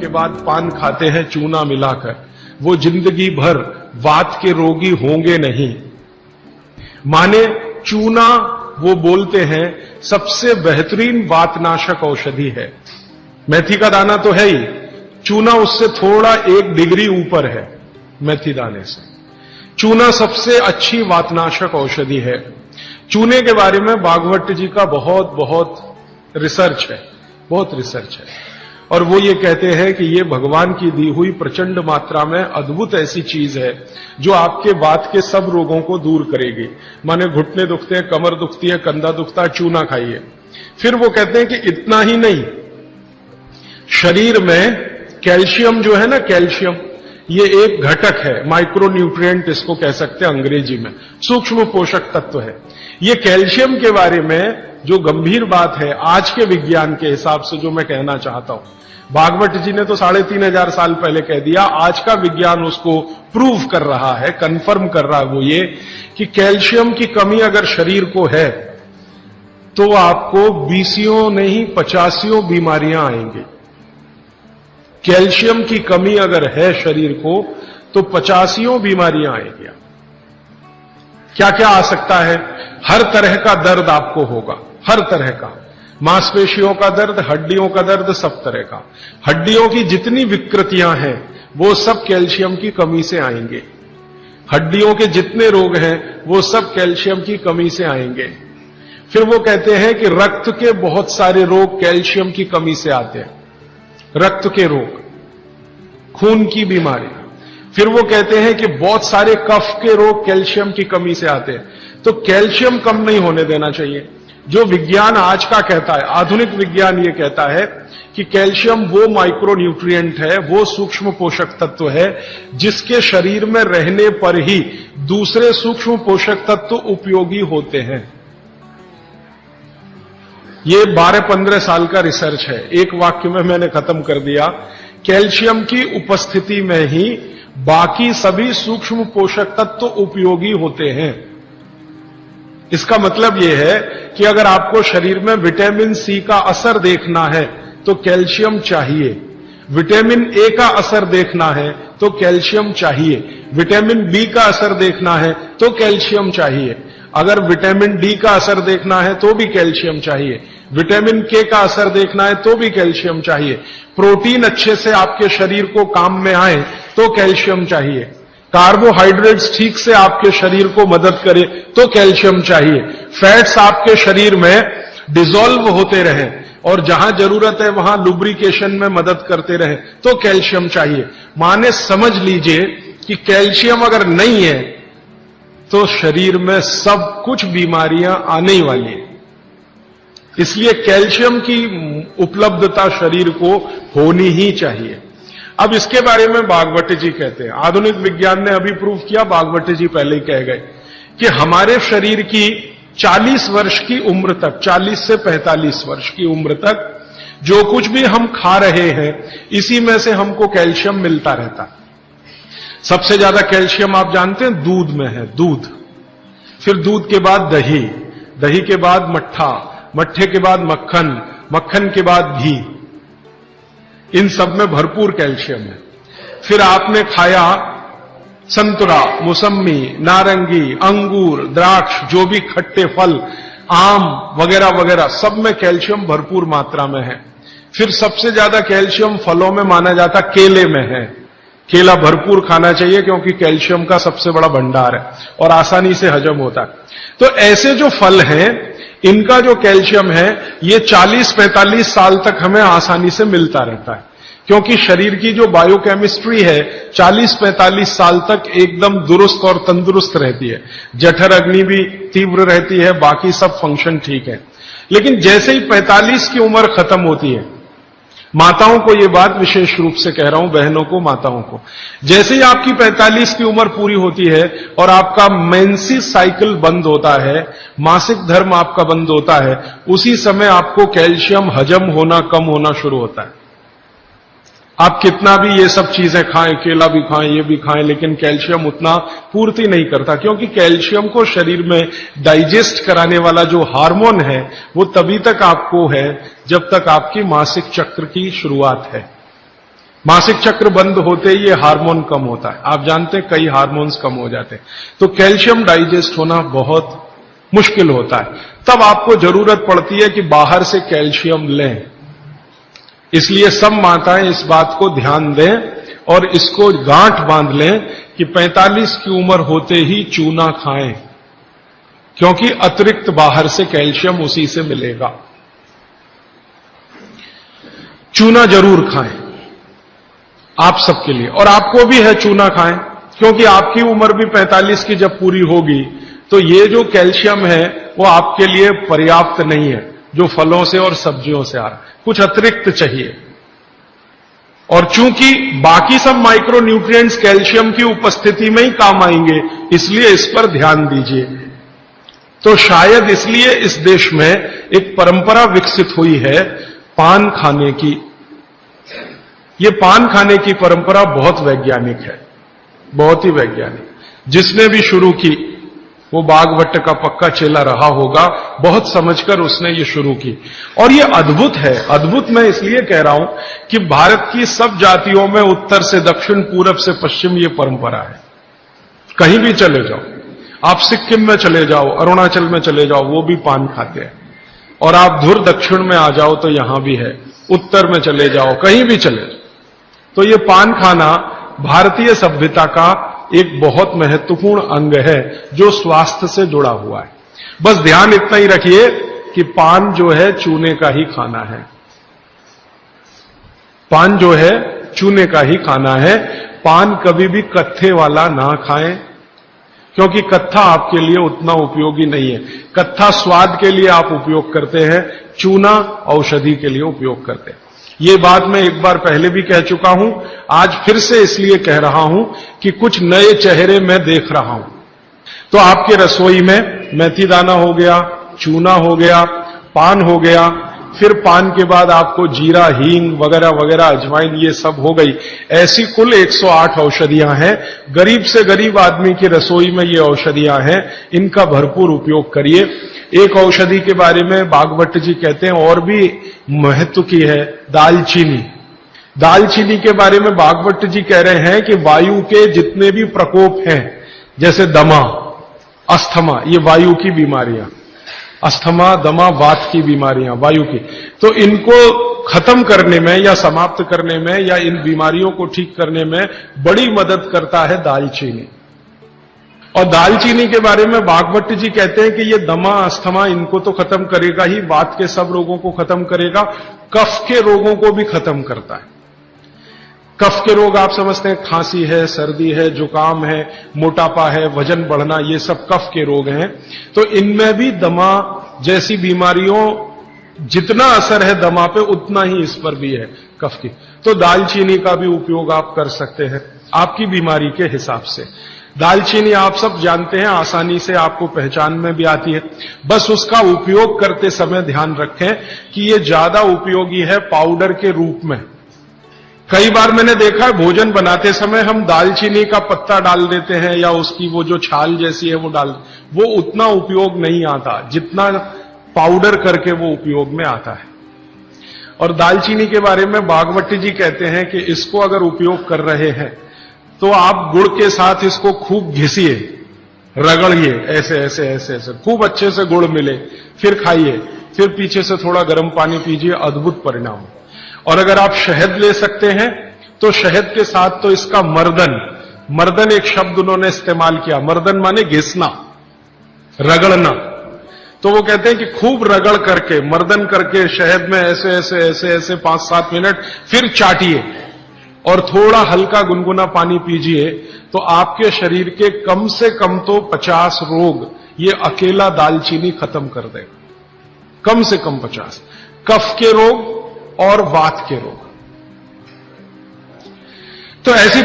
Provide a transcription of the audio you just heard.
के बाद पान खाते हैं चूना मिलाकर, वो जिंदगी भर वात के रोगी होंगे नहीं। माने चूना, वो बोलते हैं, सबसे बेहतरीन वातनाशक औषधि है। मेथी का दाना तो है ही, चूना उससे थोड़ा 1 डिग्री ऊपर है। मेथी दाने से चूना सबसे अच्छी वातनाशक औषधि है। चूने के बारे में भागवत जी का बहुत रिसर्च है, बहुत रिसर्च है, और वो ये कहते हैं कि ये भगवान की दी हुई प्रचंड मात्रा में अद्भुत ऐसी चीज है जो आपके वात के सब रोगों को दूर करेगी। माने घुटने दुखते हैं, कमर दुखती है, कंधा दुखता है, चूना खाइए। फिर वो कहते हैं कि इतना ही नहीं, शरीर में कैल्शियम जो है ना, कैल्शियम ये एक घटक है, माइक्रो न्यूट्रिएंट इसको कह सकते हैं अंग्रेजी में, सूक्ष्म पोषक तत्व है। ये कैल्शियम के बारे में जो गंभीर बात है आज के विज्ञान के हिसाब से जो मैं कहना चाहता हूं, भागवत जी ने तो 3500 साल पहले कह दिया, आज का विज्ञान उसको प्रूव कर रहा है, कंफर्म कर रहा है। वो ये कि कैल्शियम की कमी अगर शरीर को है तो आपको 20 नहीं 50 बीमारियां आएंगी। कैल्शियम की कमी अगर है शरीर को तो 50 बीमारियां आएंगी। क्या क्या आ सकता है? हर तरह का दर्द आपको होगा, हर तरह का, मांसपेशियों का दर्द, हड्डियों का दर्द, सब तरह का। हड्डियों की जितनी विकृतियां हैं वो सब कैल्शियम की कमी से आएंगे। हड्डियों के जितने रोग हैं वो सब कैल्शियम की कमी से आएंगे। फिर वो कहते हैं कि रक्त के बहुत सारे रोग कैल्शियम की कमी से आते हैं, रक्त के रोग, खून की बीमारी। फिर वो कहते हैं कि बहुत सारे कफ के रोग कैल्शियम की कमी से आते हैं। तो कैल्शियम कम नहीं होने देना चाहिए। जो विज्ञान आज का कहता है, आधुनिक विज्ञान ये कहता है कि कैल्शियम वो माइक्रो न्यूट्रिएंट है, वो सूक्ष्म पोषक तत्व है जिसके शरीर में रहने पर ही दूसरे सूक्ष्म पोषक तत्व उपयोगी होते हैं। ये 12-15 साल का रिसर्च है, एक वाक्य में मैंने खत्म कर दिया। कैल्शियम की उपस्थिति में ही बाकी सभी सूक्ष्म पोषक तत्व उपयोगी होते हैं। इसका मतलब यह है कि अगर आपको शरीर में विटामिन सी का असर देखना है तो कैल्शियम चाहिए, विटामिन ए का असर देखना है तो कैल्शियम चाहिए, विटामिन बी का असर देखना है तो कैल्शियम चाहिए, अगर विटामिन डी का असर देखना है तो भी कैल्शियम चाहिए, विटामिन के का असर देखना है तो भी कैल्शियम चाहिए, प्रोटीन अच्छे से आपके शरीर को काम में आए तो कैल्शियम चाहिए, कार्बोहाइड्रेट्स ठीक से आपके शरीर को मदद करे तो कैल्शियम चाहिए, फैट्स आपके शरीर में डिसॉल्व होते रहें और जहां जरूरत है वहां लुब्रिकेशन में मदद करते रहें तो कैल्शियम चाहिए। माने समझ लीजिए कि कैल्शियम अगर नहीं है तो शरीर में सब कुछ बीमारियां आने ही वाली है। इसलिए कैल्शियम की उपलब्धता शरीर को होनी ही चाहिए। अब इसके बारे में भागवत जी कहते हैं, आधुनिक विज्ञान ने अभी प्रूव किया, भागवत जी पहले ही कह गए कि हमारे शरीर की 40 वर्ष की उम्र तक, 40 से 45 वर्ष की उम्र तक जो कुछ भी हम खा रहे हैं इसी में से हमको कैल्शियम मिलता रहता है। सबसे ज्यादा कैल्शियम आप जानते हैं दूध में है, दूध, फिर दूध के बाद दही, दही के बाद मट्ठा, मट्ठे के बाद मक्खन, मक्खन के बाद घी, इन सब में भरपूर कैल्शियम है। फिर आपने खाया संतरा, मौसम्मी, नारंगी, अंगूर, द्राक्ष, जो भी खट्टे फल, आम वगैरह वगैरह, सब में कैल्शियम भरपूर मात्रा में है। फिर सबसे ज्यादा कैल्शियम फलों में माना जाता केले में है। केला भरपूर खाना चाहिए क्योंकि कैल्शियम का सबसे बड़ा भंडार है और आसानी से हजम होता है। तो ऐसे जो फल हैं इनका जो कैल्शियम है ये 40-45 साल तक हमें आसानी से मिलता रहता है, क्योंकि शरीर की जो बायोकेमिस्ट्री है 40-45 साल तक एकदम दुरुस्त और तंदुरुस्त रहती है। जठर अग्नि भी तीव्र रहती है, बाकी सब फंक्शन ठीक है। लेकिन जैसे ही 45 की उम्र खत्म होती है, माताओं को ये बात विशेष रूप से कह रहा हूं, बहनों को, माताओं को, जैसे ही आपकी 45 की उम्र पूरी होती है और आपका मेंसेस साइकिल बंद होता है, मासिक धर्म आपका बंद होता है, उसी समय आपको कैल्शियम हजम होना कम होना शुरू होता है। आप कितना भी ये सब चीजें खाएं, केला भी खाएं, ये भी खाएं, लेकिन कैल्शियम उतना पूर्ति नहीं करता, क्योंकि कैल्शियम को शरीर में डाइजेस्ट कराने वाला जो हार्मोन है वो तभी तक आपको है जब तक आपकी मासिक चक्र की शुरुआत है। मासिक चक्र बंद होते ही ये हार्मोन कम होता है। आप जानते हैं कई हार्मोन्स कम हो जाते हैं, तो कैल्शियम डाइजेस्ट होना बहुत मुश्किल होता है। तब आपको जरूरत पड़ती है कि बाहर से कैल्शियम लें। इसलिए सब माताएं इस बात को ध्यान दें और इसको गांठ बांध लें कि 45 की उम्र होते ही चूना खाएं, क्योंकि अतिरिक्त बाहर से कैल्शियम उसी से मिलेगा। चूना जरूर खाएं आप सबके लिए, और आपको भी है चूना खाएं, क्योंकि आपकी उम्र भी 45 की जब पूरी होगी तो ये जो कैल्शियम है वो आपके लिए पर्याप्त नहीं है जो फलों से और सब्जियों से आ रहा है, कुछ अतिरिक्त चाहिए। और चूंकि बाकी सब माइक्रो न्यूट्रिएंट्स कैल्शियम की उपस्थिति में ही काम आएंगे, इसलिए इस पर ध्यान दीजिए। तो शायद इसलिए इस देश में एक परंपरा विकसित हुई है पान खाने की। ये पान खाने की परंपरा बहुत वैज्ञानिक है, बहुत ही वैज्ञानिक। जिसने भी शुरू की वो बागवट का पक्का चेला रहा होगा, बहुत समझकर उसने ये शुरू की। और ये अद्भुत है। अद्भुत मैं इसलिए कह रहा हूं कि भारत की सब जातियों में उत्तर से दक्षिण, पूरब से पश्चिम ये परंपरा है। कहीं भी चले जाओ, आप सिक्किम में चले जाओ, अरुणाचल में चले जाओ, वो भी पान खाते हैं। और आप धुर दक्षिण में आ जाओ तो यहां भी है, उत्तर में चले जाओ, कहीं भी चले जाओ, तो ये पान खाना भारतीय सभ्यता का एक बहुत महत्वपूर्ण अंग है जो स्वास्थ्य से जुड़ा हुआ है। बस ध्यान इतना ही रखिए कि पान जो है चूने का ही खाना है। पान जो है चूने का ही खाना है। पान कभी भी कत्थे वाला ना खाएं, क्योंकि कत्था आपके लिए उतना उपयोगी नहीं है। कत्था स्वाद के लिए आप उपयोग करते हैं, चूना औषधि के लिए उपयोग करते हैं। ये बात मैं एक बार पहले भी कह चुका हूं, आज फिर से इसलिए कह रहा हूं कि कुछ नए चेहरे मैं देख रहा हूं। तो आपके रसोई में मेथी दाना हो गया, चूना हो गया, पान हो गया, फिर पान के बाद आपको जीरा, हींग वगैरह वगैरह, अजवाइन, ये सब हो गई। ऐसी कुल 108 औषधियां हैं। गरीब से गरीब आदमी की रसोई में ये औषधियां हैं, इनका भरपूर उपयोग करिए। एक औषधि के बारे में बागवट जी कहते हैं और भी महत्व की है, दालचीनी। दालचीनी के बारे में बागवट जी कह रहे हैं कि वायु के जितने भी प्रकोप हैं, जैसे दमा, अस्थमा, ये वायु की बीमारियां, अस्थमा, दमा, वात की बीमारियां वायु की, तो इनको खत्म करने में या समाप्त करने में या इन बीमारियों को ठीक करने में बड़ी मदद करता है दालचीनी। और दालचीनी के बारे में बागवट जी कहते हैं कि ये दमा, अस्थमा, इनको तो खत्म करेगा ही, वात के सब रोगों को खत्म करेगा, कफ के रोगों को भी खत्म करता है। कफ के रोग आप समझते हैं, खांसी है, सर्दी है, जुकाम है, मोटापा है, वजन बढ़ना, ये सब कफ के रोग हैं। तो इनमें भी दमा जैसी बीमारियों जितना असर है दमा पे, उतना ही इस पर भी है, कफ की। तो दालचीनी का भी उपयोग आप कर सकते हैं आपकी बीमारी के हिसाब से। दालचीनी आप सब जानते हैं, आसानी से आपको पहचान में भी आती है। बस उसका उपयोग करते समय ध्यान रखें कि ये ज्यादा उपयोगी है पाउडर के रूप में। कई बार मैंने देखा है भोजन बनाते समय हम दालचीनी का पत्ता डाल देते हैं या उसकी वो जो छाल जैसी है वो डाल, वो उतना उपयोग नहीं आता जितना पाउडर करके वो उपयोग में आता है। और दालचीनी के बारे में बागवटी जी कहते हैं कि इसको अगर उपयोग कर रहे हैं तो आप गुड़ के साथ इसको खूब घिसिए, रगड़िए, ऐसे ऐसे ऐसे ऐसे खूब अच्छे से गुड़ मिले, फिर खाइए, फिर पीछे से थोड़ा गर्म पानी पीजिए, अद्भुत परिणाम। और अगर आप शहद ले सकते हैं तो शहद के साथ तो इसका मर्दन एक शब्द उन्होंने इस्तेमाल किया, मर्दन माने घिसना, रगड़ना। तो वो कहते हैं कि खूब रगड़ करके, मर्दन करके शहद में ऐसे ऐसे ऐसे ऐसे 5-7 मिनट, फिर चाटिए और थोड़ा हल्का गुनगुना पानी पीजिए, तो आपके शरीर के कम से कम तो 50 रोग ये अकेला दालचीनी खत्म कर देगा, कम से कम 50। कफ के रोग और वात के रोग। तो ऐसी